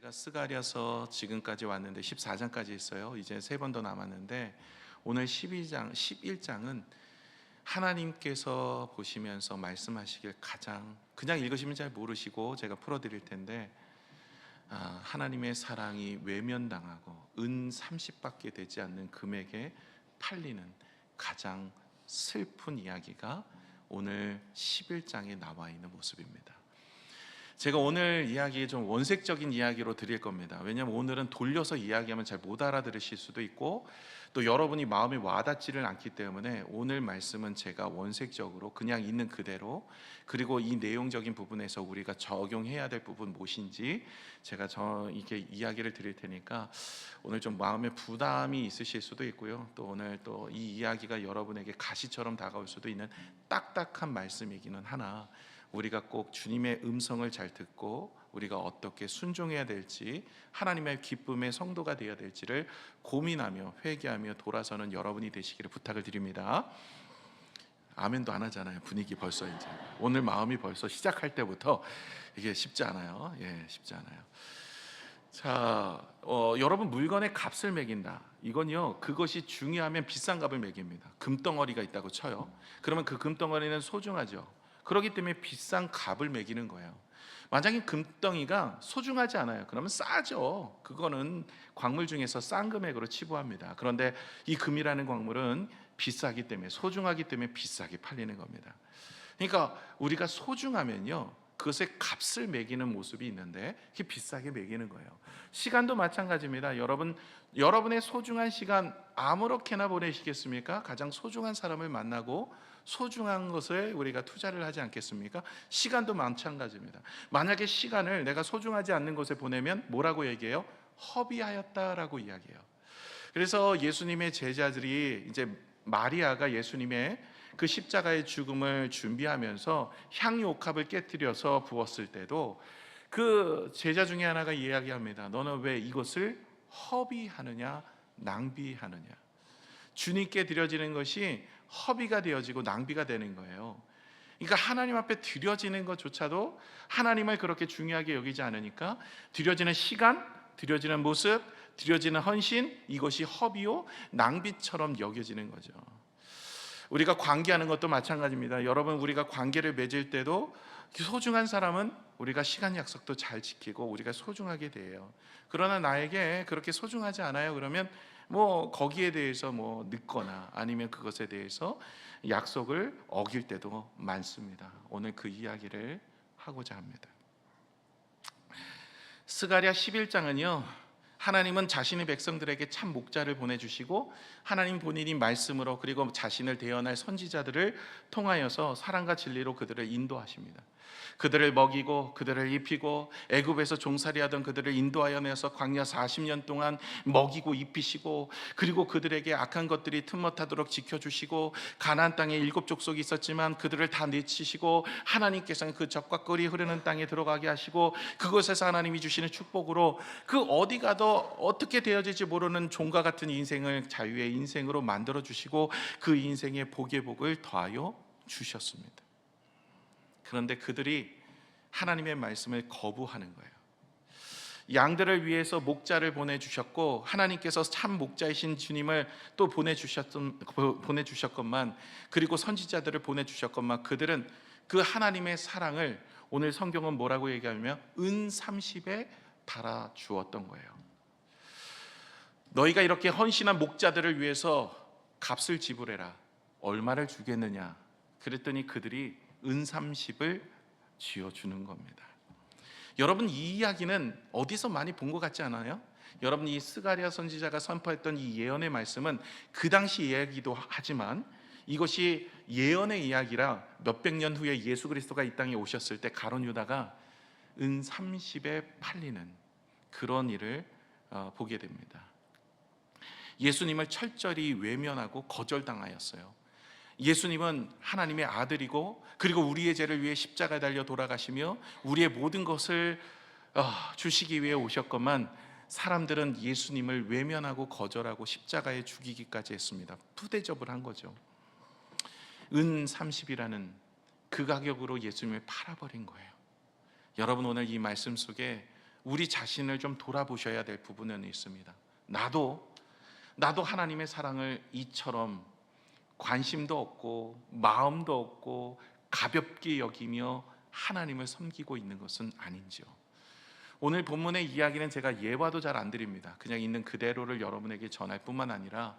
제가 스가랴서 지금까지 왔는데 14장까지 있어요. 이제 3번 더 남았는데 오늘 12장, 11장은 하나님께서 보시면서 말씀하시길 가장 그냥 읽으시면 잘 모르시고 제가 풀어드릴 텐데 하나님의 사랑이 외면당하고 은 30밖에 되지 않는 금액에 팔리는 가장 슬픈 이야기가 오늘 11장에 나와 있는 모습입니다. 제가 오늘 이야기 좀 원색적인 이야기로 드릴 겁니다. 왜냐하면 오늘은 돌려서 이야기하면 잘 못 알아들으실 수도 있고 또 여러분이 마음이 와닿지를 않기 때문에 오늘 말씀은 제가 원색적으로 그냥 있는 그대로, 그리고 이 내용적인 부분에서 우리가 적용해야 될 부분 무엇인지 제가 이렇게 이야기를 드릴 테니까 오늘 좀 마음에 부담이 있으실 수도 있고요. 또 오늘 또 이 이야기가 여러분에게 가시처럼 다가올 수도 있는 딱딱한 말씀이기는 하나, 우리가 꼭 주님의 음성을 잘 듣고 우리가 어떻게 순종해야 될지, 하나님의 기쁨의 성도가 되어야 될지를 고민하며 회개하며 돌아서는 여러분이 되시기를 부탁을 드립니다. 아멘도 안 하잖아요. 분위기 벌써 이제 오늘 마음이 벌써 시작할 때부터 이게 쉽지 않아요. 쉽지 않아요. 자, 여러분, 물건의 값을 매긴다. 이건요, 그것이 중요하면 비싼 값을 매깁니다. 금덩어리가 있다고 쳐요. 그러면 그 금덩어리는 소중하죠. 그렇기 때문에 비싼 값을 매기는 거예요. 만약에 금덩이가 소중하지 않아요, 그러면 싸죠. 그거는 광물 중에서 싼 금액으로 치부합니다. 그런데 이 금이라는 광물은 비싸기 때문에, 소중하기 때문에 비싸게 팔리는 겁니다. 그러니까 우리가 소중하면요, 그것의 값을 매기는 모습이 있는데 그게 비싸게 매기는 거예요. 시간도 마찬가지입니다. 여러분의 소중한 시간 아무렇게나 보내시겠습니까? 가장 소중한 사람을 만나고 소중한 것에 우리가 투자를 하지 않겠습니까? 시간도 마찬가지입니다. 만약에 시간을 내가 소중하지 않는 곳에 보내면 뭐라고 얘기해요? 허비하였다라고 이야기해요. 그래서 예수님의 제자들이, 이제 마리아가 예수님의 그 십자가의 죽음을 준비하면서 향유 옥합을 깨뜨려서 부었을 때도 그 제자 중에 하나가 이야기합니다. 너는 왜 이것을 허비하느냐, 낭비하느냐. 주님께 드려지는 것이 허비가 되어지고 낭비가 되는 거예요. 그러니까 하나님 앞에 드려지는 것조차도 하나님을 그렇게 중요하게 여기지 않으니까 드려지는 시간, 드려지는 모습, 드려지는 헌신, 이것이 허비요 낭비처럼 여겨지는 거죠. 우리가 관계하는 것도 마찬가지입니다. 여러분, 우리가 관계를 맺을 때도 소중한 사람은 우리가 시간 약속도 잘 지키고 우리가 소중하게 돼요. 그러나 나에게 그렇게 소중하지 않아요, 그러면 거기에 대해서 늦거나 아니면 그것에 대해서 약속을 어길 때도 많습니다. 오늘 그 이야기를 하고자 합니다. 스가랴 11장은요, 하나님은 자신의 백성들에게 참 목자를 보내주시고 하나님 본인이 말씀으로 그리고 자신을 대언할 선지자들을 통하여서 사랑과 진리로 그들을 인도하십니다. 그들을 먹이고 그들을 입히고 애굽에서 종살이하던 그들을 인도하여 내서 광야 40년 동안 먹이고 입히시고, 그리고 그들에게 악한 것들이 틈못하도록 지켜주시고, 가나안 땅에 7 족속이 있었지만 그들을 다 내치시고 하나님께서는 그 적과 꿀이 흐르는 땅에 들어가게 하시고, 그곳에서 하나님이 주시는 축복으로 그 어디 가도 어떻게 되어질지 모르는 종과 같은 인생을 자유의 인생으로 만들어 주시고 그 인생에 복의 복을 더하여 주셨습니다. 그런데 그들이 하나님의 말씀을 거부하는 거예요. 양들을 위해서 목자를 보내주셨고 하나님께서 참 목자이신 주님을 또 보내주셨건만, 그리고 선지자들을 보내주셨건만, 그들은 그 하나님의 사랑을 오늘 성경은 뭐라고 얘기하냐면 은 30에 달아주었던 거예요. 너희가 이렇게 헌신한 목자들을 위해서 값을 지불해라. 얼마를 주겠느냐? 그랬더니 그들이 은 30을 쥐어주는 겁니다. 여러분, 이 이야기는 어디서 많이 본 것 같지 않아요? 여러분, 이 스가랴 선지자가 선포했던 이 예언의 말씀은 그 당시 이야기도 하지만 이것이 예언의 이야기라 몇백 년 후에 예수 그리스도가 이 땅에 오셨을 때 가룟 유다가 은 30에 팔리는 그런 일을 보게 됩니다. 예수님을 철저히 외면하고 거절당하였어요. 예수님은 하나님의 아들이고 그리고 우리의 죄를 위해 십자가에 달려 돌아가시며 우리의 모든 것을 주시기 위해 오셨건만, 사람들은 예수님을 외면하고 거절하고 십자가에 죽이기까지 했습니다. 푸대접을 한 거죠. 은 30이라는 그 가격으로 예수님을 팔아버린 거예요. 여러분, 오늘 이 말씀 속에 우리 자신을 좀 돌아보셔야 될 부분은 있습니다. 나도 하나님의 사랑을 이처럼 관심도 없고 마음도 없고 가볍게 여기며 하나님을 섬기고 있는 것은 아닌지요. 오늘 본문의 이야기는 제가 예화도 잘 안 드립니다. 그냥 있는 그대로를 여러분에게 전할 뿐만 아니라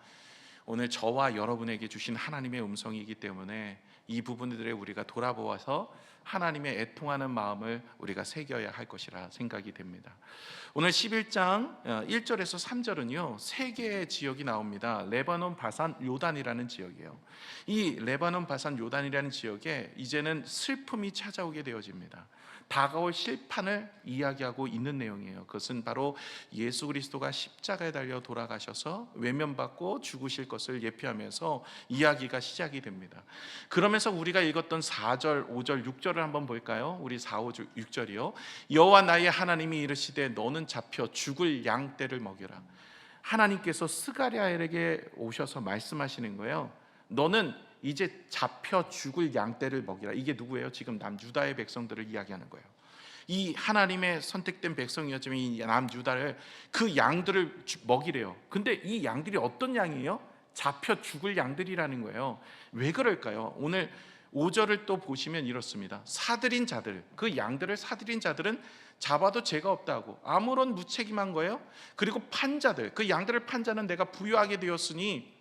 오늘 저와 여러분에게 주신 하나님의 음성이기 때문에 이 부분들에 우리가 돌아보아서 하나님의 애통하는 마음을 우리가 새겨야 할 것이라 생각이 됩니다. 오늘 11장 1절에서 3절은요, 세 개의 지역이 나옵니다. 레바논, 바산, 요단이라는 지역이에요. 이 레바논, 바산, 요단이라는 지역에 이제는 슬픔이 찾아오게 되어집니다. 다가올 심판을 이야기하고 있는 내용이에요. 그것은 바로 예수 그리스도가 십자가에 달려 돌아가셔서 외면받고 죽으실 것을 예표하면서 이야기가 시작이 됩니다. 그러면서 우리가 읽었던 4절, 5절, 6절을 한번 볼까요? 우리 4, 5, 6절이요. 여호와 나의 하나님이 이르시되 너는 잡혀 죽을 양 떼를 먹여라. 하나님께서 스가랴에게 오셔서 말씀하시는 거예요. 너는 이제 잡혀 죽을 양떼를 먹이라. 이게 누구예요? 지금 남유다의 백성들을 이야기하는 거예요. 이 하나님의 선택된 백성이었지만 이 남유다를 그 양들을 먹이래요. 근데 이 양들이 어떤 양이에요? 잡혀 죽을 양들이라는 거예요. 왜 그럴까요? 오늘 5절을 또 보시면 이렇습니다. 사들인 자들, 그 양들을 사들인 자들은 잡아도 죄가 없다고 아무런 무책임한 거예요. 그리고 판 자들, 그 양들을 판 자는 내가 부유하게 되었으니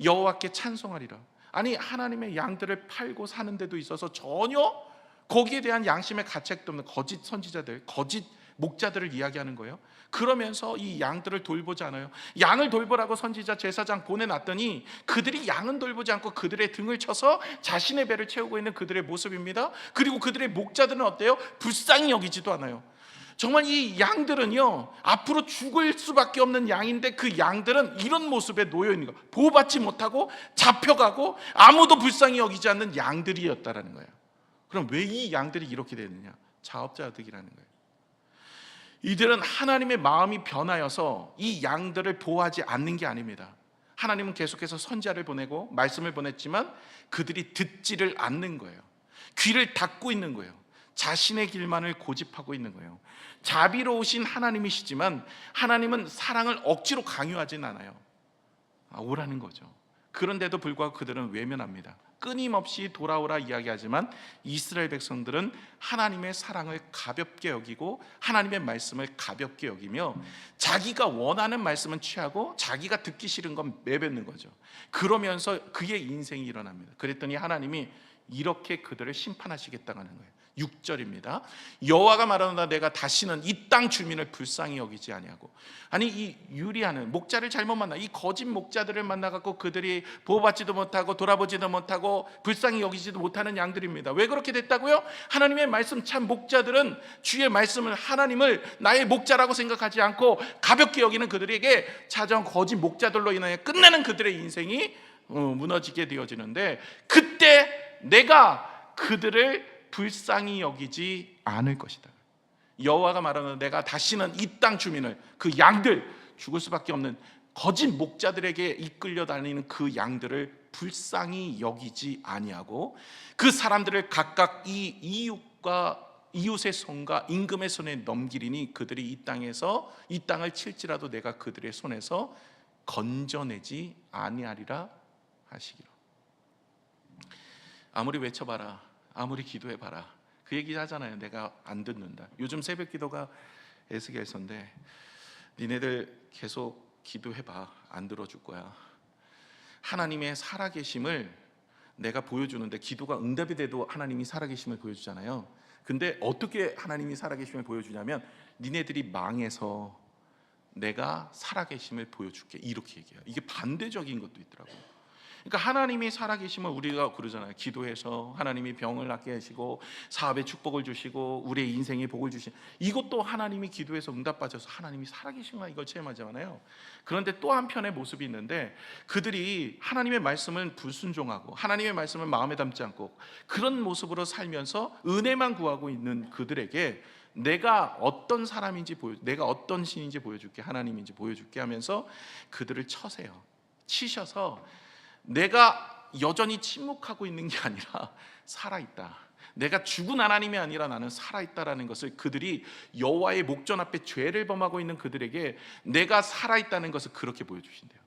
여호와께 찬송하리라. 아니, 하나님의 양들을 팔고 사는 데도 있어서 전혀 거기에 대한 양심의 가책도 없는 거짓 선지자들, 거짓 목자들을 이야기하는 거예요. 그러면서 이 양들을 돌보지 않아요. 양을 돌보라고 선지자 제사장 보내놨더니 그들이 양은 돌보지 않고 그들의 등을 쳐서 자신의 배를 채우고 있는 그들의 모습입니다. 그리고 그들의 목자들은 어때요? 불쌍히 여기지도 않아요. 정말 이 양들은요, 앞으로 죽을 수밖에 없는 양인데 그 양들은 이런 모습에 놓여 있는 거예요. 보호받지 못하고 잡혀가고 아무도 불쌍히 여기지 않는 양들이었다라는 거예요. 그럼 왜 이 양들이 이렇게 되느냐? 자업자득이라는 거예요. 이들은 하나님의 마음이 변하여서 이 양들을 보호하지 않는 게 아닙니다. 하나님은 계속해서 선지자를 보내고 말씀을 보냈지만 그들이 듣지를 않는 거예요. 귀를 닫고 있는 거예요. 자신의 길만을 고집하고 있는 거예요. 자비로우신 하나님이시지만 하나님은 사랑을 억지로 강요하진 않아요. 오라는 거죠. 그런데도 불구하고 그들은 외면합니다. 끊임없이 돌아오라 이야기하지만 이스라엘 백성들은 하나님의 사랑을 가볍게 여기고 하나님의 말씀을 가볍게 여기며 자기가 원하는 말씀은 취하고 자기가 듣기 싫은 건 내뱉는 거죠. 그러면서 그의 인생이 일어납니다. 그랬더니 하나님이 이렇게 그들을 심판하시겠다는 거예요. 6절입니다. 여호와가 말하노라 내가 다시는 이 땅 주민을 불쌍히 여기지 아니하고. 아니, 이 유리하는 목자를 잘못 만나, 이 거짓 목자들을 만나갖고 그들이 보호받지도 못하고 돌아보지도 못하고 불쌍히 여기지도 못하는 양들입니다. 왜 그렇게 됐다고요? 하나님의 말씀 참 목자들은 주의 말씀을, 하나님을 나의 목자라고 생각하지 않고 가볍게 여기는 그들에게 찾아온 거짓 목자들로 인하여 끝내는 그들의 인생이 무너지게 되어지는데, 그때 내가 그들을 불쌍히 여기지 않을 것이다. 여호와가 말하는 내가 다시는 이 땅 주민을, 그 양들, 죽을 수밖에 없는 거짓 목자들에게 이끌려 다니는 그 양들을 불쌍히 여기지 아니하고 그 사람들을 각각 이 이웃의 손과 임금의 손에 넘기리니 그들이 이 땅을 칠지라도 내가 그들의 손에서 건져내지 아니하리라 하시기로. 아무리 외쳐봐라, 아무리 기도해봐라, 그 얘기 하잖아요. 내가 안 듣는다. 요즘 새벽 기도가 에스겔서인데 니네들 계속 기도해봐, 안 들어줄 거야. 하나님의 살아계심을 내가 보여주는데, 기도가 응답이 돼도 하나님이 살아계심을 보여주잖아요. 근데 어떻게 하나님이 살아계심을 보여주냐면 니네들이 망해서 내가 살아계심을 보여줄게, 이렇게 얘기해요. 이게 반대적인 것도 있더라고요. 그러니까 하나님이 살아계심을 우리가 그러잖아요. 기도해서 하나님이 병을 낫게 하시고 사업에 축복을 주시고 우리의 인생에 복을 주시고, 이것도 하나님이 기도해서 응답받아서 하나님이 살아계신가, 이걸 체험하잖아요. 그런데 또 한편의 모습이 있는데, 그들이 하나님의 말씀을 불순종하고 하나님의 말씀을 마음에 담지 않고 그런 모습으로 살면서 은혜만 구하고 있는 그들에게 내가 어떤 사람인지 내가 어떤 신인지 보여줄게, 하나님인지 보여줄게 하면서 그들을 쳐세요. 치셔서 내가 여전히 침묵하고 있는 게 아니라 살아있다, 내가 죽은 하나님이 아니라 나는 살아있다라는 것을, 그들이 여호와의 목전 앞에 죄를 범하고 있는 그들에게 내가 살아있다는 것을 그렇게 보여주신대요.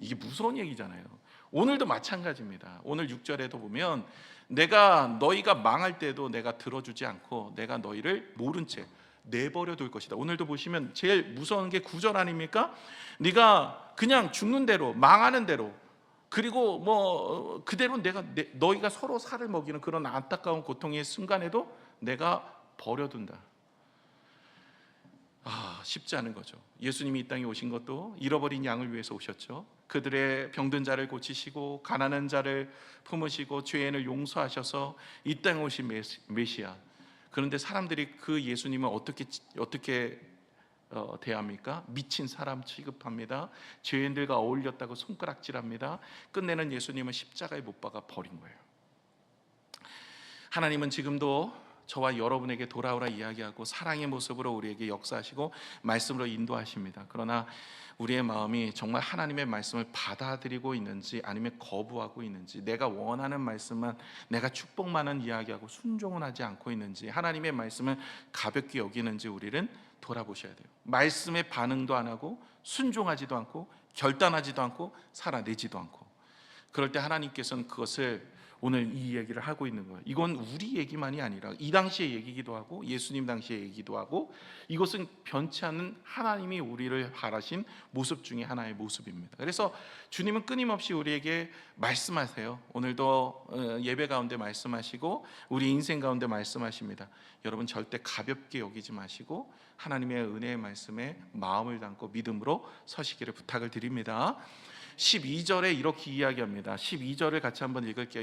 이게 무서운 얘기잖아요. 오늘도 마찬가지입니다. 오늘 6절에도 보면 내가 너희가 망할 때도 내가 들어주지 않고 내가 너희를 모른 채 내버려 둘 것이다. 오늘도 보시면 제일 무서운 게 9절 아닙니까? 네가 그냥 죽는 대로, 망하는 대로, 그리고 뭐 그대로 너희가 서로 살을 먹이는 그런 안타까운 고통의 순간에도 내가 버려둔다. 쉽지 않은 거죠. 예수님이 이 땅에 오신 것도 잃어버린 양을 위해서 오셨죠. 그들의 병든 자를 고치시고 가난한 자를 품으시고 죄인을 용서하셔서 이 땅에 오신 메시아. 그런데 사람들이 그 예수님을 어떻게 대합니까? 미친 사람 취급합니다. 죄인들과 어울렸다고 손가락질합니다. 끝내는 예수님은 십자가에 못 박아 버린 거예요. 하나님은 지금도 저와 여러분에게 돌아오라 이야기하고 사랑의 모습으로 우리에게 역사하시고 말씀으로 인도하십니다. 그러나 우리의 마음이 정말 하나님의 말씀을 받아들이고 있는지 아니면 거부하고 있는지, 내가 원하는 말씀만, 내가 축복만은 이야기하고 순종은 하지 않고 있는지, 하나님의 말씀을 가볍게 여기는지 우리는 돌아보셔야 돼요. 말씀에 반응도 안 하고 순종하지도 않고 결단하지도 않고 살아내지도 않고, 그럴 때 하나님께서는 그것을 오늘 이 얘기를 하고 있는 거예요. 이건 우리 얘기만이 아니라 이 당시의 얘기기도 하고 예수님 당시의 얘기도 하고, 이것은 변치 않는 하나님이 우리를 바라신 모습 중에 하나의 모습입니다. 그래서 주님은 끊임없이 우리에게 말씀하세요. 오늘도 예배 가운데 말씀하시고 우리 인생 가운데 말씀하십니다. 여러분 절대 가볍게 여기지 마시고 하나님의 은혜의 말씀에 마음을 담고 믿음으로 서시기를 부탁을 드립니다. 12절에 이렇게 이야기합니다. 12절을 같이 한번 읽을게요.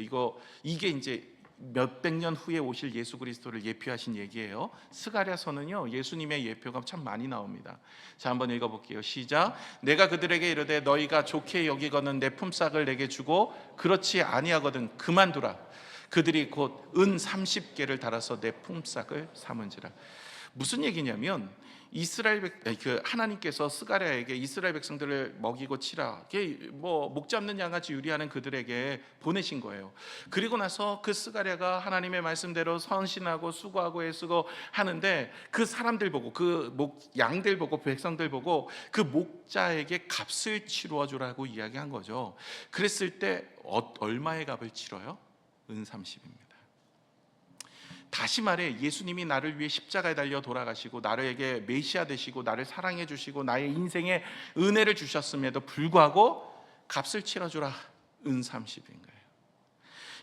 이게 이제 몇백 년 후에 오실 예수 그리스도를 예표하신 얘기예요. 스가랴서는요 예수님의 예표가 참 많이 나옵니다. 자, 한번 읽어볼게요. 시작. 내가 그들에게 이르되 너희가 좋게 여기거든 내 품삯을 내게 주고 그렇지 아니하거든 그만두라. 그들이 곧 은 30개를 달아서 내 품삯을 삼은지라. 무슨 얘기냐면 하나님께서 스가랴에게 이스라엘 백성들을 먹이고 치라, 목 잡는 양같이 유리하는 그들에게 보내신 거예요. 그리고 나서 그 스가랴가 하나님의 말씀대로 선신하고 수고하고 애쓰고 하는데 그 사람들 보고, 양들 보고, 백성들 보고 그 목자에게 값을 치루어 주라고 이야기한 거죠. 그랬을 때 얼마의 값을 치러요? 은 30입니다. 다시 말해 예수님이 나를 위해 십자가에 달려 돌아가시고 나에게 메시아 되시고 나를 사랑해 주시고 나의 인생에 은혜를 주셨음에도 불구하고 값을 치러주라. 은 30인 거예요.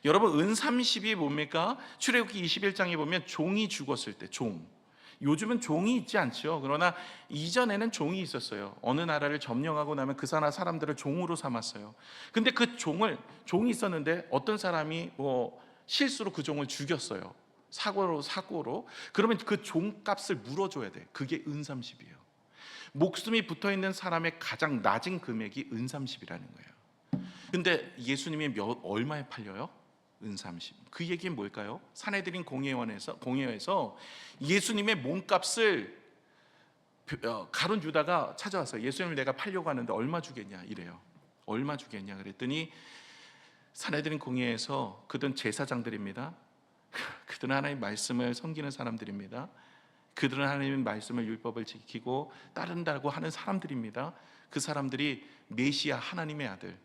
여러분, 은 30이 뭡니까? 출애굽기 21장에 보면 종이 죽었을 때, 요즘은 종이 있지 않죠. 그러나 이전에는 종이 있었어요. 어느 나라를 점령하고 나면 그 나라 사람들을 종으로 삼았어요. 근데 그 종이 있었는데 어떤 사람이 실수로 그 종을 죽였어요. 사고로. 그러면 그 종값을 물어줘야 돼. 그게 은 30이에요. 목숨이 붙어있는 사람의 가장 낮은 금액이 은 30이라는 거예요. 근데 예수님이 얼마에 팔려요? 은 30. 그 얘기는 뭘까요? 산헤드린 공회에서 예수님의 몸값을 가룟 유다가 찾아왔어요. 예수님을 내가 팔려고 하는데 얼마 주겠냐 이래요. 얼마 주겠냐 그랬더니 산헤드린 공회에서, 그들은 제사장들입니다. 그들은 하나님의 말씀을 섬기는 사람들입니다. 그들은 하나님의 말씀을, 율법을 지키고 따른다고 하는 사람들입니다. 그 사람들이 메시아 하나님의 아들,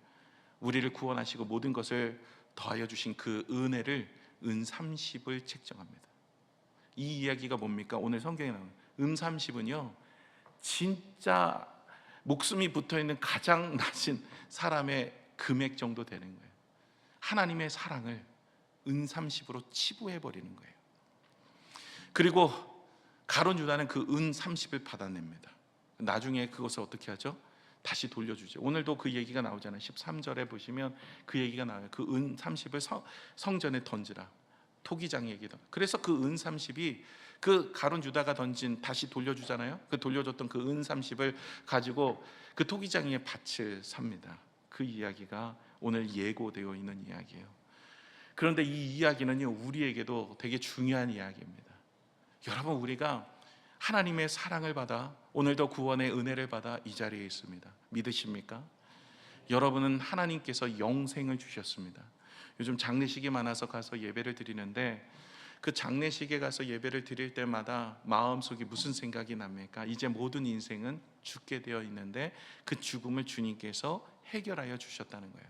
우리를 구원하시고 모든 것을 더하여 주신 그 은혜를 은 30을 책정합니다. 이 이야기가 뭡니까? 오늘 성경에 나오는 은 30은요 진짜 목숨이 붙어있는 가장 낮은 사람의 금액 정도 되는 거예요. 하나님의 사랑을 은 30으로 치부해버리는 거예요. 그리고 가룟 유다는 그 은 30을 받아냅니다. 나중에 그것을 어떻게 하죠? 다시 돌려주죠. 오늘도 그 얘기가 나오잖아요. 13절에 보시면 그 얘기가 나와요. 그 은 30을 성전에 던지라. 토기장 얘기다. 그래서 그 은 30이 그 가룟 유다가 다시 돌려주잖아요. 그 돌려줬던 그 은 30을 가지고 그 토기장 밭을 삽니다. 그 이야기가 오늘 예고되어 있는 이야기예요. 그런데 이 이야기는요 우리에게도 되게 중요한 이야기입니다. 여러분, 우리가 하나님의 사랑을 받아 오늘도 구원의 은혜를 받아 이 자리에 있습니다. 믿으십니까? 여러분은 하나님께서 영생을 주셨습니다. 요즘 장례식이 많아서 가서 예배를 드리는데 그 장례식에 가서 예배를 드릴 때마다 마음속에 무슨 생각이 납니까? 이제 모든 인생은 죽게 되어 있는데 그 죽음을 주님께서 해결하여 주셨다는 거예요.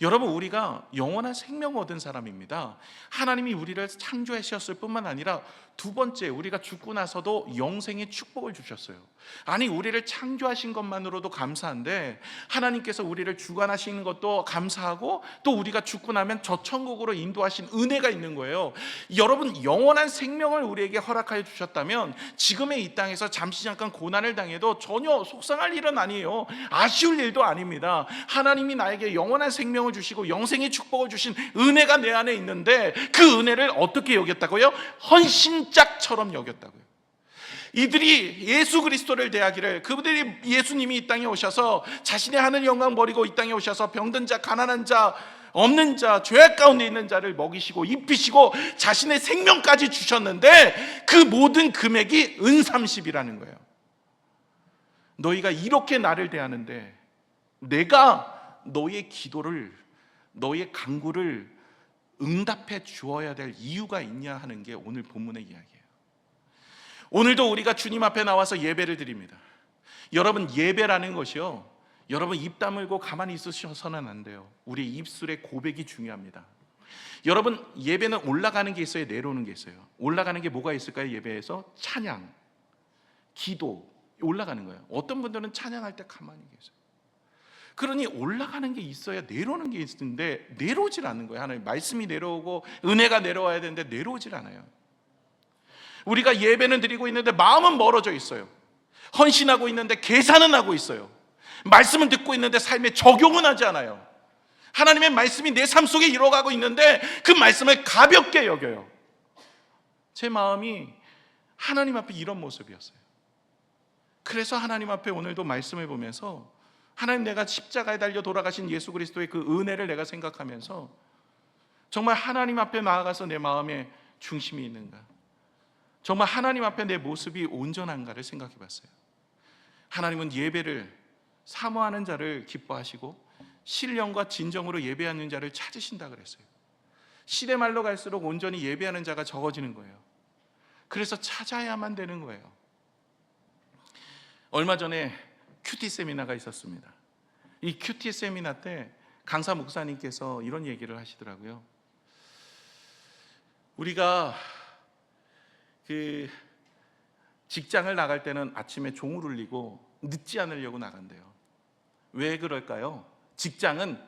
여러분, 우리가 영원한 생명을 얻은 사람입니다. 하나님이 우리를 창조하셨을 뿐만 아니라 두 번째, 우리가 죽고 나서도 영생의 축복을 주셨어요. 아니, 우리를 창조하신 것만으로도 감사한데 하나님께서 우리를 주관하시는 것도 감사하고, 또 우리가 죽고 나면 저 천국으로 인도하신 은혜가 있는 거예요. 여러분, 영원한 생명을 우리에게 허락하여 주셨다면 지금의 이 땅에서 잠시 잠깐 고난을 당해도 전혀 속상할 일은 아니에요. 아쉬울 일도 아닙니다. 하나님이 나에게 영원한 생명을 주시고 영생의 축복을 주신 은혜가 내 안에 있는데, 그 은혜를 어떻게 여겼다고요? 헌신짝처럼 여겼다고요. 이들이 예수 그리스도를 대하기를, 그들이 예수님이 이 땅에 오셔서 자신의 하늘 영광 버리고 이 땅에 오셔서 병든 자, 가난한 자, 없는 자, 죄악 가운데 있는 자를 먹이시고 입히시고 자신의 생명까지 주셨는데, 그 모든 금액이 은30이라는 거예요. 너희가 이렇게 나를 대하는데 내가 너의 기도를, 너의 간구를 응답해 주어야 될 이유가 있냐 하는 게 오늘 본문의 이야기예요. 오늘도 우리가 주님 앞에 나와서 예배를 드립니다. 여러분, 예배라는 것이요, 여러분 입 다물고 가만히 있으셔서는 안 돼요. 우리 입술의 고백이 중요합니다. 여러분, 예배는 올라가는 게 있어요, 내려오는 게 있어요. 올라가는 게 뭐가 있을까요? 예배에서 찬양, 기도, 올라가는 거예요. 어떤 분들은 찬양할 때 가만히 계세요. 그러니 올라가는 게 있어야 내려오는 게 있는데 내려오질 않는 거예요. 하나님 말씀이 내려오고 은혜가 내려와야 되는데 내려오질 않아요. 우리가 예배는 드리고 있는데 마음은 멀어져 있어요. 헌신하고 있는데 계산은 하고 있어요. 말씀은 듣고 있는데 삶에 적용은 하지 않아요. 하나님의 말씀이 내 삶 속에 이루어가고 있는데 그 말씀을 가볍게 여겨요. 제 마음이 하나님 앞에 이런 모습이었어요. 그래서 하나님 앞에 오늘도 말씀을 보면서, 하나님, 내가 십자가에 달려 돌아가신 예수 그리스도의 그 은혜를 내가 생각하면서 정말 하나님 앞에 나아가서 내 마음에 중심이 있는가, 정말 하나님 앞에 내 모습이 온전한가를 생각해 봤어요. 하나님은 예배를 사모하는 자를 기뻐하시고 신령과 진정으로 예배하는 자를 찾으신다 그랬어요. 시대 말로 갈수록 온전히 예배하는 자가 적어지는 거예요. 그래서 찾아야만 되는 거예요. 얼마 전에 큐티 세미나가 있었습니다. 이 큐티 세미나 때 강사 목사님께서 이런 얘기를 하시더라고요. 우리가 그 직장을 나갈 때는 아침에 종을 울리고 늦지 않으려고 나간대요. 왜 그럴까요? 직장은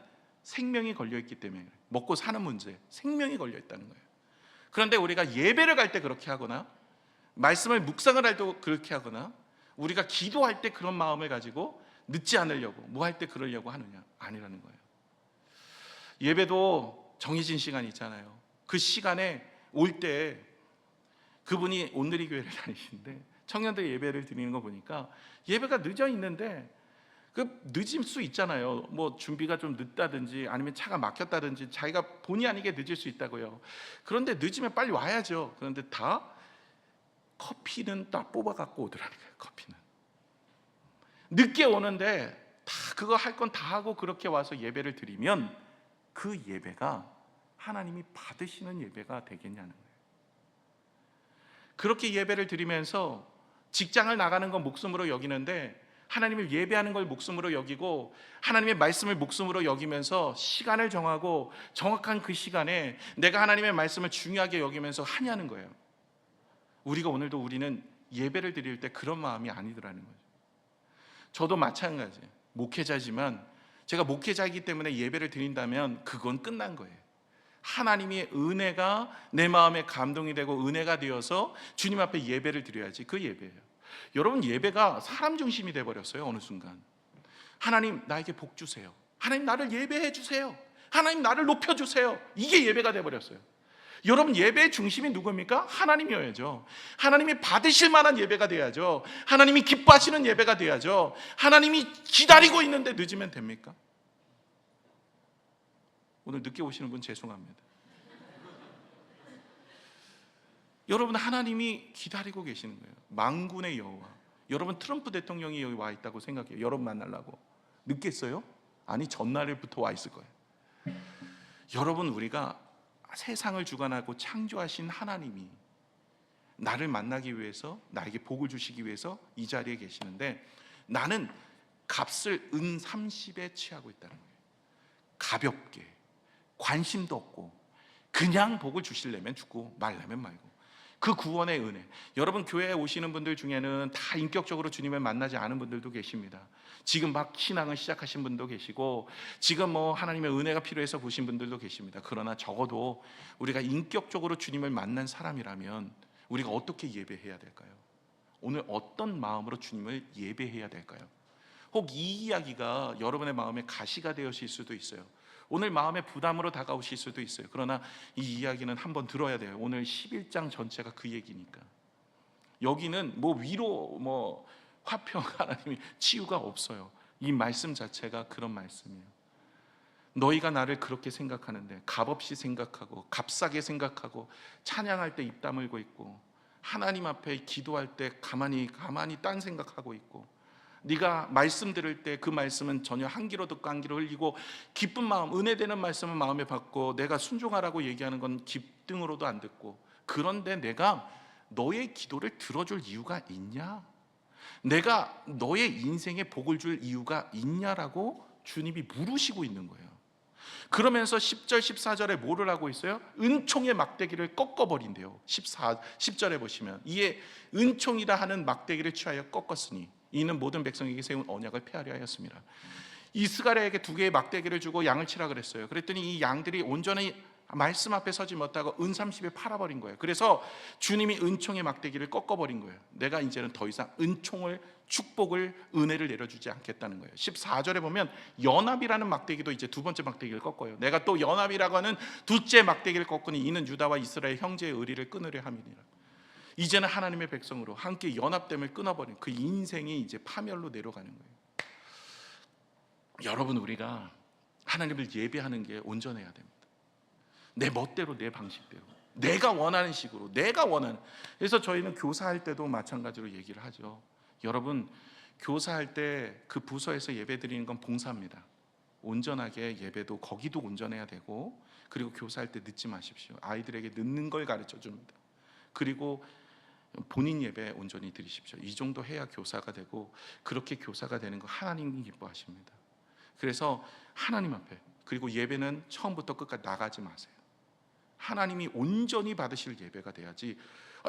생명이 걸려있기 때문에, 먹고 사는 문제, 생명이 걸려있다는 거예요. 그런데 우리가 예배를 갈 때 그렇게 하거나 말씀을 묵상을 할 때 그렇게 하거나 우리가 기도할 때 그런 마음을 가지고 늦지 않으려고, 뭐 할 때 그러려고 하느냐? 아니라는 거예요. 예배도 정해진 시간이 있잖아요. 그 시간에 올 때, 그분이 온누리 교회를 다니시는데 청년들 예배를 드리는 거 보니까 예배가 늦어 있는데, 그 늦을 수 있잖아요. 뭐 준비가 좀 늦다든지 아니면 차가 막혔다든지 자기가 본의 아니게 늦을 수 있다고요. 그런데 늦으면 빨리 와야죠. 그런데 다 커피는 딱 뽑아 갖고 오더라는 거예요. 커피는 늦게 오는데 다 그거 할 건 다 하고 그렇게 와서 예배를 드리면 그 예배가 하나님이 받으시는 예배가 되겠냐는 거예요. 그렇게 예배를 드리면서 직장을 나가는 건 목숨으로 여기는데 하나님을 예배하는 걸 목숨으로 여기고 하나님의 말씀을 목숨으로 여기면서 시간을 정하고 정확한 그 시간에 내가 하나님의 말씀을 중요하게 여기면서 하냐는 거예요. 우리가 오늘도 우리는 예배를 드릴 때 그런 마음이 아니더라는 거죠. 저도 마찬가지예요. 목회자지만 제가 목회자이기 때문에 예배를 드린다면 그건 끝난 거예요. 하나님의 은혜가 내 마음에 감동이 되고 은혜가 되어서 주님 앞에 예배를 드려야지, 그 예배예요. 여러분, 예배가 사람 중심이 돼버렸어요. 어느 순간 하나님 나에게 복 주세요, 하나님 나를 예배해 주세요, 하나님 나를 높여주세요, 이게 예배가 돼버렸어요. 여러분, 예배의 중심이 누구입니까? 하나님이어야죠. 하나님이 받으실 만한 예배가 돼야죠. 하나님이 기뻐하시는 예배가 돼야죠. 하나님이 기다리고 있는데 늦으면 됩니까? 오늘 늦게 오시는 분 죄송합니다. 여러분, 하나님이 기다리고 계시는 거예요. 만군의 여호와. 여러분, 트럼프 대통령이 여기 와 있다고 생각해요. 여러분 만나려고. 늦겠어요? 아니, 전날부터 와 있을 거예요. 여러분, 우리가 세상을 주관하고 창조하신 하나님이 나를 만나기 위해서, 나에게 복을 주시기 위해서 이 자리에 계시는데, 나는 값을 은 30에 취하고 있다는 거예요. 가볍게, 관심도 없고, 그냥 복을 주시려면 주고 말려면 말고, 그 구원의 은혜. 여러분, 교회에 오시는 분들 중에는 다 인격적으로 주님을 만나지 않은 분들도 계십니다. 지금 막 신앙을 시작하신 분도 계시고, 지금 뭐 하나님의 은혜가 필요해서 보신 분들도 계십니다. 그러나 적어도 우리가 인격적으로 주님을 만난 사람이라면 우리가 어떻게 예배해야 될까요? 오늘 어떤 마음으로 주님을 예배해야 될까요? 혹 이 이야기가 여러분의 마음에 가시가 되실 수도 있어요. 오늘 마음에 부담으로 다가오실 수도 있어요. 그러나 이 이야기는 한번 들어야 돼요. 오늘 11장 전체가 그 얘기니까. 여기는 뭐 위로 뭐 화평, 하나님이 치유가 없어요. 이 말씀 자체가 그런 말씀이에요. 너희가 나를 그렇게 생각하는데, 값없이 생각하고 값싸게 생각하고 찬양할 때 입 다물고 있고, 하나님 앞에 기도할 때 가만히 딴 생각하고 있고, 네가 말씀 들을 때 그 말씀은 전혀 한 귀로 듣고 한 귀로 흘리고, 기쁜 마음, 은혜되는 말씀은 마음에 받고, 내가 순종하라고 얘기하는 건 귓등으로도 안 듣고, 그런데 내가 너의 기도를 들어줄 이유가 있냐? 내가 너의 인생에 복을 줄 이유가 있냐라고 주님이 물으시고 있는 거예요. 그러면서 10절 14절에 뭐를 하고 있어요? 은총의 막대기를 꺾어버린대요. 10절에 보시면, 이에 은총이라 하는 막대기를 취하여 꺾었으니 이는 모든 백성에게 세운 언약을 폐하려 하였습니다. 이스라엘에게 2개의 막대기를 주고 양을 치라 그랬어요. 그랬더니 이 양들이 온전히 말씀 앞에 서지 못하고 은 30에 팔아버린 거예요. 그래서 주님이 은총의 막대기를 꺾어버린 거예요. 내가 이제는 더 이상 은총을, 축복을, 은혜를 내려주지 않겠다는 거예요. 14절에 보면 연합이라는 막대기도 이제 2번째 막대기를 꺾어요. 내가 또 연합이라고 하는 2째 막대기를 꺾으니 이는 유다와 이스라엘 형제의 의리를 끊으려 함이니라. 이제는 하나님의 백성으로 함께 연합됨을 끊어버린 그 인생이 이제 파멸로 내려가는 거예요. 여러분, 우리가 하나님을 예배하는 게 온전해야 됩니다. 내 멋대로, 내 방식대로, 내가 원하는 식으로, 내가 원하는. 그래서 저희는 교사할 때도 마찬가지로 얘기를 하죠. 여러분, 교사할 때 그 부서에서 예배 드리는 건 봉사입니다. 온전하게 예배도 거기도 온전해야 되고, 그리고 교사할 때 늦지 마십시오. 아이들에게 늦는 걸 가르쳐 줍니다. 그리고 본인 예배 온전히 드리십시오. 이 정도 해야 교사가 되고, 그렇게 교사가 되는 거 하나님이 기뻐하십니다. 그래서 하나님 앞에, 그리고 예배는 처음부터 끝까지 나가지 마세요. 하나님이 온전히 받으실 예배가 돼야지,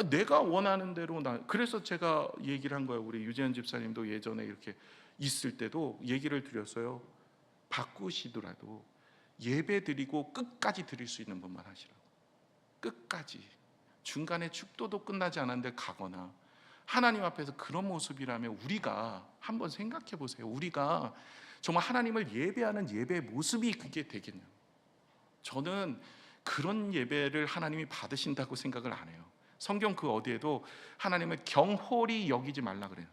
내가 원하는 대로 그래서 제가 얘기를 한 거예요. 우리 유재현 집사님도 예전에 이렇게 있을 때도 얘기를 드렸어요. 바꾸시더라도 예배 드리고 끝까지 드릴 수 있는 분만 하시라고. 끝까지. 중간에 축도도 끝나지 않았는데 가거나, 하나님 앞에서 그런 모습이라면 우리가 한번 생각해 보세요. 우리가 정말 하나님을 예배하는 예배의 모습이 그게 되겠냐? 저는 그런 예배를 하나님이 받으신다고 생각을 안 해요. 성경 그 어디에도 하나님을 경홀히 여기지 말라 그래요.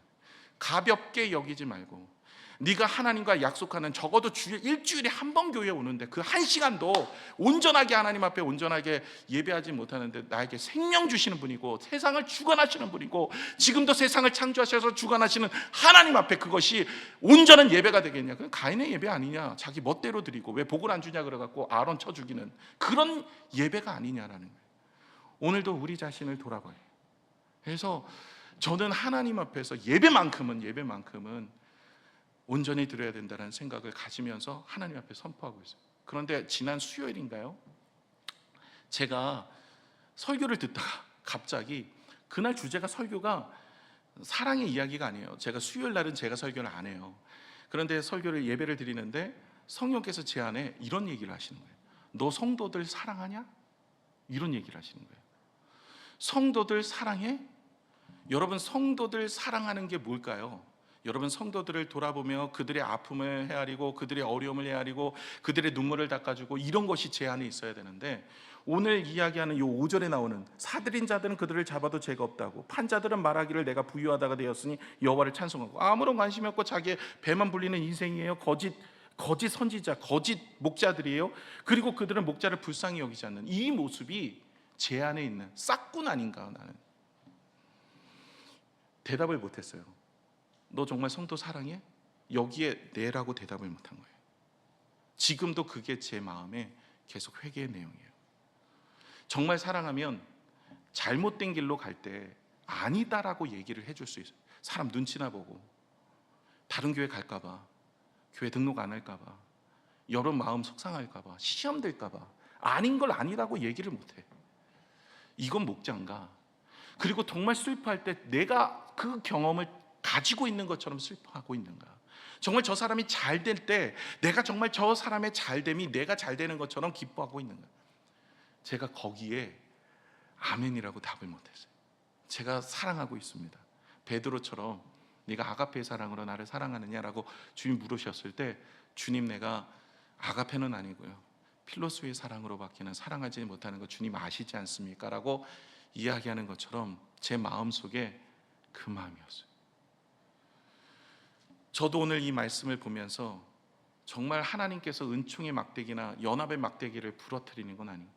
가볍게 여기지 말고, 네가 하나님과 약속하는, 적어도 일주일에 한 번 교회에 오는데 그 한 시간도 온전하게 하나님 앞에 온전하게 예배하지 못하는데, 나에게 생명 주시는 분이고 세상을 주관하시는 분이고 지금도 세상을 창조하셔서 주관하시는 하나님 앞에 그것이 온전한 예배가 되겠냐? 그건 가인의 예배 아니냐? 자기 멋대로 드리고 왜 복을 안 주냐 그래갖고 아론 쳐 죽이는 그런 예배가 아니냐라는 거예요. 오늘도 우리 자신을 돌아봐요. 그래서 저는 하나님 앞에서 예배만큼은 온전히 드려야 된다는 생각을 가지면서 하나님 앞에 선포하고 있어요. 그런데 지난 수요일인가요? 제가 설교를 듣다가 갑자기, 그날 주제가 설교가 사랑의 이야기가 아니에요. 제가 수요일 날은 제가 설교를 안 해요. 그런데 설교를, 예배를 드리는데 성령께서 제 안에 이런 얘기를 하시는 거예요. 너 성도들 사랑하냐? 이런 얘기를 하시는 거예요. 성도들 사랑해? 여러분, 성도들 사랑하는 게 뭘까요? 여러분, 성도들을 돌아보며 그들의 아픔을 헤아리고 그들의 어려움을 헤아리고 그들의 눈물을 닦아주고, 이런 것이 제 안에 있어야 되는데, 오늘 이야기하는 이 5절에 나오는 사들인 자들은 그들을 잡아도 죄가 없다고, 판자들은 말하기를 내가 부유하다가 되었으니 여호와를 찬송하고, 아무런 관심이 없고 자기의 배만 불리는 인생이에요. 거짓 선지자, 거짓 목자들이에요. 그리고 그들은 목자를 불쌍히 여기지 않는 이 모습이 제 안에 있는 싹군 아닌가. 나는 대답을 못했어요. 너 정말 성도 사랑해? 여기에 네라고 대답을 못한 거예요. 지금도 그게 제 마음에 계속 회개의 내용이에요. 정말 사랑하면 잘못된 길로 갈 때 아니다라고 얘기를 해줄 수 있어요. 사람 눈치나 보고 다른 교회 갈까 봐, 교회 등록 안 할까 봐, 여러 마음 속상할까 봐, 시험 될까 봐 아닌 걸 아니라고 얘기를 못해. 이건 목자인가? 그리고 정말 슬퍼할 때 내가 그 경험을 가지고 있는 것처럼 슬퍼하고 있는가? 정말 저 사람이 잘 될 때 내가 정말 저 사람의 잘됨이 내가 잘 되는 것처럼 기뻐하고 있는가? 제가 거기에 아멘이라고 답을 못했어요. 제가 사랑하고 있습니다. 베드로처럼 네가 아가페의 사랑으로 나를 사랑하느냐라고 주님 물으셨을 때, 주님 내가 아가페는 아니고요 필로스의 사랑으로밖에는 사랑하지 못하는 거 주님 아시지 않습니까? 라고 이야기하는 것처럼 제 마음속에 그 마음이었어요. 저도 오늘 이 말씀을 보면서 정말 하나님께서 은총의 막대기나 연합의 막대기를 부러뜨리는 건 아니에요.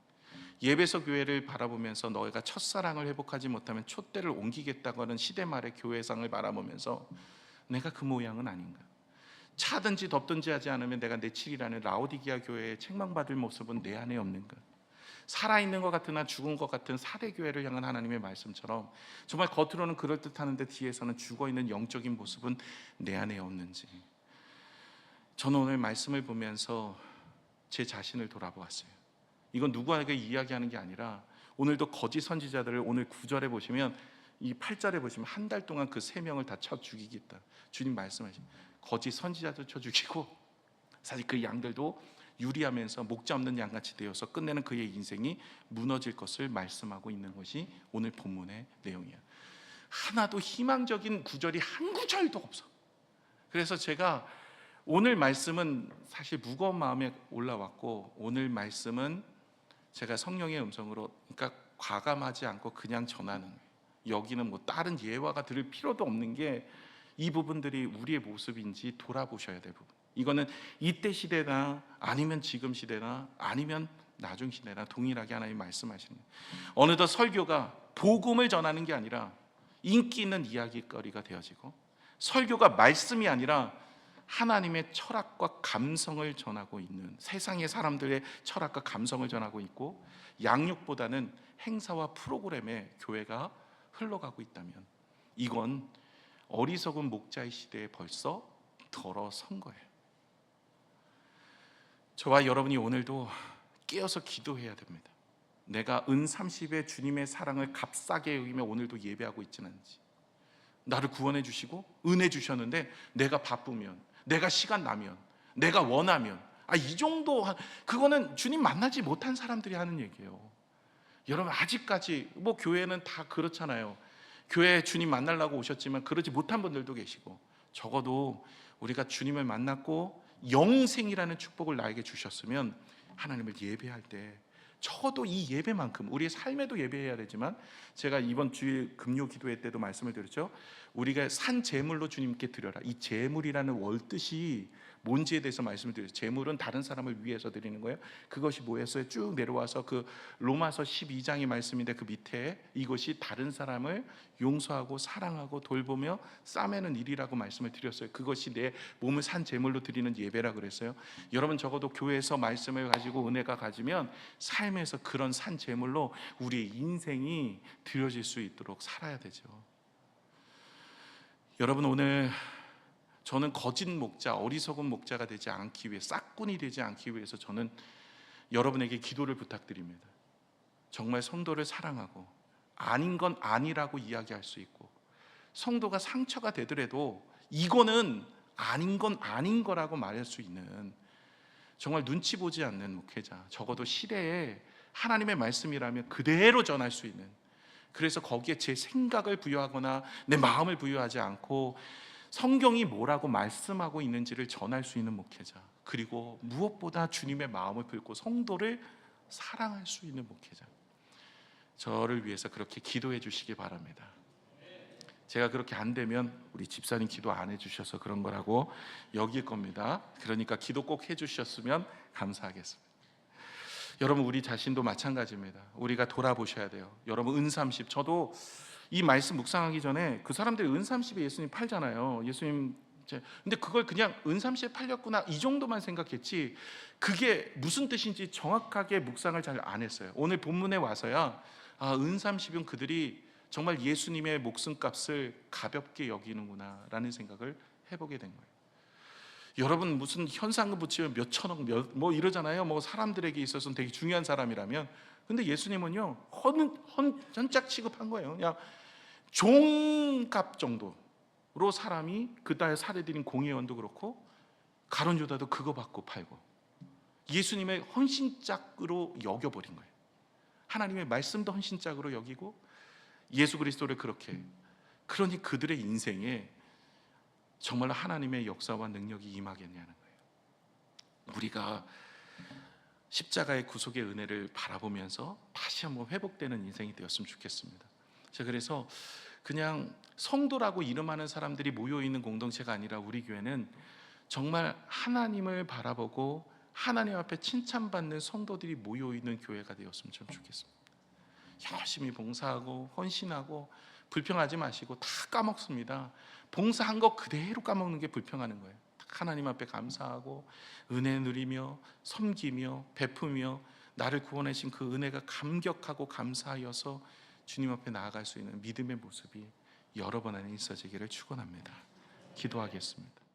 예배소 교회를 바라보면서 너희가 첫사랑을 회복하지 못하면 촛대를 옮기겠다고 하는 시대 말의 교회상을 바라보면서 내가 그 모양은 아닌가? 차든지 덥든지 하지 않으면 내가 내 칠이라는 라오디게아 교회의 책망받을 모습은 내 안에 없는가? 살아있는 것 같으나 죽은 것 같은 사대 교회를 향한 하나님의 말씀처럼 정말 겉으로는 그럴듯하는데 뒤에서는 죽어있는 영적인 모습은 내 안에 없는지, 저는 오늘 말씀을 보면서 제 자신을 돌아보았어요. 이건 누구에게 이야기하는 게 아니라 오늘도 거짓 선지자들을 오늘 9절에 보시면, 이 8절에 보시면 한 달 동안 그 3명을 다 쳐 죽이겠다 주님 말씀하십니다. 거짓 선지자도 쳐 죽이고 사실 그 양들도 유리하면서 목자 없는 양같이 되어서 끝내는 그의 인생이 무너질 것을 말씀하고 있는 것이 오늘 본문의 내용이에요. 하나도 희망적인 구절이 한 구절도 없어. 그래서 제가 오늘 말씀은 사실 무거운 마음에 올라왔고, 오늘 말씀은 제가 성령의 음성으로, 그러니까 과감하지 않고 그냥 전하는, 여기는 뭐 다른 예화가 들을 필요도 없는 게 이 부분들이 우리의 모습인지 돌아보셔야 될 부분. 이거는 이때 시대나 아니면 지금 시대나 아니면 나중 시대나 동일하게 하나님 말씀하시는 거예요. 어느덧 설교가 복음을 전하는 게 아니라 인기 있는 이야기거리가 되어지고, 설교가 말씀이 아니라 하나님의 철학과 감성을 전하고 있는, 세상의 사람들의 철학과 감성을 전하고 있고, 양육보다는 행사와 프로그램에 교회가 흘러가고 있다면 이건 어리석은 목자의 시대에 벌써 들어선 거예요. 저와 여러분이 오늘도 깨어서 기도해야 됩니다. 내가 은 30의 주님의 사랑을 값싸게 여기며 오늘도 예배하고 있지는 않은지, 나를 구원해 주시고 은혜 주셨는데 내가 바쁘면, 내가 시간 나면, 내가 원하면, 이 정도, 그거는 주님 만나지 못한 사람들이 하는 얘기예요. 여러분, 아직까지 뭐 교회는 다 그렇잖아요. 교회에 주님 만나려고 오셨지만 그러지 못한 분들도 계시고, 적어도 우리가 주님을 만났고 영생이라는 축복을 나에게 주셨으면 하나님을 예배할 때 적어도 이 예배만큼 우리의 삶에도 예배해야 되지만, 제가 이번 주일 금요 기도회 때도 말씀을 드렸죠. 우리가 산 제물로 주님께 드려라. 이 제물이라는 월뜻이 뭔지에 대해서 말씀을 드렸어요. 제물은 다른 사람을 위해서 드리는 거예요. 그것이 뭐였어요? 쭉 내려와서 그 로마서 12장의 말씀인데, 그 밑에 이것이 다른 사람을 용서하고 사랑하고 돌보며 싸매는 일이라고 말씀을 드렸어요. 그것이 내 몸을 산 제물로 드리는 예배라 그랬어요. 여러분, 적어도 교회에서 말씀을 가지고 은혜가 가지면 삶에서 그런 산 제물로 우리의 인생이 드려질 수 있도록 살아야 되죠. 여러분, 오늘 저는 거짓 목자, 어리석은 목자가 되지 않기 위해, 싹군이 되지 않기 위해서 저는 여러분에게 기도를 부탁드립니다. 정말 성도를 사랑하고 아닌 건 아니라고 이야기할 수 있고, 성도가 상처가 되더라도 이거는 아닌 건 아닌 거라고 말할 수 있는, 정말 눈치 보지 않는 목회자, 적어도 시대에 하나님의 말씀이라면 그대로 전할 수 있는, 그래서 거기에 제 생각을 부여하거나 내 마음을 부여하지 않고 성경이 뭐라고 말씀하고 있는지를 전할 수 있는 목회자, 그리고 무엇보다 주님의 마음을 품고 성도를 사랑할 수 있는 목회자, 저를 위해서 그렇게 기도해 주시기 바랍니다. 제가 그렇게 안 되면 우리 집사님 기도 안 해주셔서 그런 거라고 여길 겁니다. 그러니까 기도 꼭 해주셨으면 감사하겠습니다. 여러분, 우리 자신도 마찬가지입니다. 우리가 돌아보셔야 돼요. 여러분, 은30, 저도 이 말씀 묵상하기 전에 그 사람들이 은30에 예수님 팔잖아요. 예수님 근데 그걸 그냥 은30에 팔렸구나 이 정도만 생각했지 그게 무슨 뜻인지 정확하게 묵상을 잘 안 했어요. 오늘 본문에 와서야 은30은 그들이 정말 예수님의 목숨값을 가볍게 여기는구나라는 생각을 해보게 된 거예요. 여러분 무슨 현상금 붙이면 몇 천억 뭐 이러잖아요. 뭐 사람들에게 있어서는 되게 중요한 사람이라면, 근데 예수님은요 헌짝 취급한 거예요. 그냥 종값 정도로 사람이 그날 살해드린 공회원도 그렇고 가룟 유다도 그거 받고 팔고 예수님의 헌신짝으로 여겨버린 거예요. 하나님의 말씀도 헌신짝으로 여기고 예수 그리스도를 그렇게. 그러니 그들의 인생에 정말로 하나님의 역사와 능력이 임하겠냐는 거예요. 우리가 십자가의 구속의 은혜를 바라보면서 다시 한번 회복되는 인생이 되었으면 좋겠습니다. 제가 그래서 그냥 성도라고 이름하는 사람들이 모여있는 공동체가 아니라 우리 교회는 정말 하나님을 바라보고 하나님 앞에 칭찬받는 성도들이 모여있는 교회가 되었으면 좀 좋겠습니다. 열심히 봉사하고 헌신하고 불평하지 마시고. 다 까먹습니다. 봉사한 거 그대로 까먹는 게 불평하는 거예요. 하나님 앞에 감사하고 은혜 누리며 섬기며 베푸며 나를 구원하신 그 은혜가 감격하고 감사하여서 주님 앞에 나아갈 수 있는 믿음의 모습이 여러 번 안에 있어지기를 축원합니다. 기도하겠습니다.